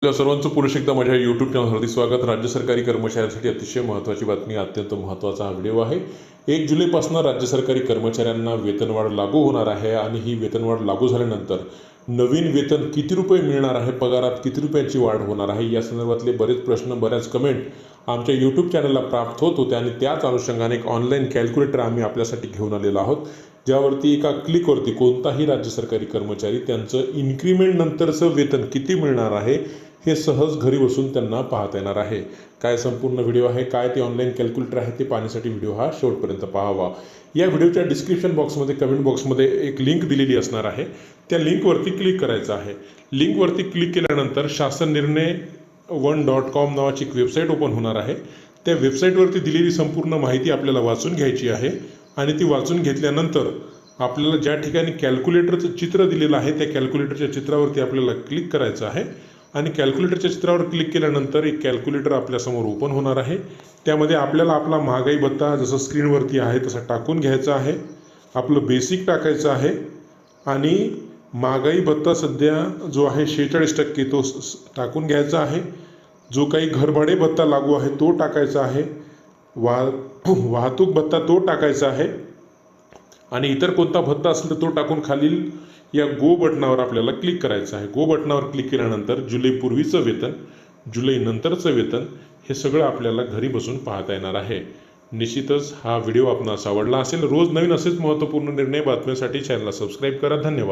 आपल्या सर्वांचं पुरुष एकदा माझ्या यूट्यूब चॅनलवरती स्वागत। राज्य सरकारी कर्मचाऱ्यांसाठी अतिशय महत्त्वाची बातमी, अत्यंत महत्त्वाचा हा व्हिडिओ आहे। 1 जुलैपासून राज्य सरकारी कर्मचाऱ्यांना वेतनवाढ लागू होणार आहे आणि ही वेतनवाढ लागू झाल्यानंतर नवीन वेतन किती रुपये मिळणार आहे, पगारात किती रुपयांची वाढ होणार आहे, या संदर्भातले बरेच प्रश्न, बऱ्याच कमेंट आमच्या यूट्यूब चॅनलला प्राप्त होत होते आणि त्याच अनुषंगाने एक ऑनलाईन कॅल्क्युलेटर आम्ही आपल्यासाठी घेऊन आलेलो आहोत, ज्यावरती एका क्लिकवरती कोणताही राज्य सरकारी कर्मचारी त्यांचं इन्क्रिमेंट नंतरचं वेतन किती मिळणार आहे हे सहज घरी बसून त्यांना पाहता येणार आहे। काय संपूर्ण व्हिडिओ आहे, काय ते ऑनलाईन कॅल्क्युलेटर आहे ते पाहण्यासाठी व्हिडिओ हा शेवटपर्यंत पाहावा। या व्हिडिओच्या डिस्क्रिप्शन बॉक्समध्ये, कमेंट बॉक्समध्ये एक लिंक दिलेली असणार आहे, त्या लिंकवरती क्लिक करायचं आहे। लिंकवरती क्लिक केल्यानंतर शासन निर्णय 1.com नावाची एक वेबसाईट ओपन होणार आहे। त्या वेबसाईटवरती दिलेली संपूर्ण माहिती आपल्याला वाचून घ्यायची आहे आणि ती वाचून घेतल्यानंतर आपल्याला ज्या ठिकाणी कॅल्क्युलेटरचं चित्र दिलेलं आहे त्या कॅल्क्युलेटरच्या चित्रावरती आपल्याला क्लिक करायचं आहे आणि कॅल्क्युलेटरच्या चित्रावर क्लिक केल्यानंतर एक कॅल्क्युलेटर आपल्यासमोर ओपन होणार आहे। त्यामध्ये आपल्याला आपला महागाई भत्ता जसं स्क्रीनवरती आहे तसा टाकून घ्यायचा आहे, आपलं बेसिक टाकायचं आहे आणि महागाई भत्ता सध्या जो आहे 46% तो टाकून घ्यायचा आहे। जो काही घरभाडे भत्ता लागू आहे तो टाकायचा आहे, वाहतूक भत्ता तो टाकायचा आहे आणि इतर कोणता भत्ता असेल तर तो टाकून खालील या गो बटनावर आपल्याला क्लिक करायचं आहे। गो बटनावर क्लिक केल्यानंतर जुलै पूर्वीचं वेतन, जुलै नंतरचं वेतन हे सगळं आपल्याला घरी बसून पाहता येणार आहे। निश्चितच हा व्हिडिओ आपणास आवडला असेल। रोज नवीन असेच महत्त्वपूर्ण निर्णय बातम्यांसाठी चॅनलला सबस्क्राईब करा। धन्यवाद।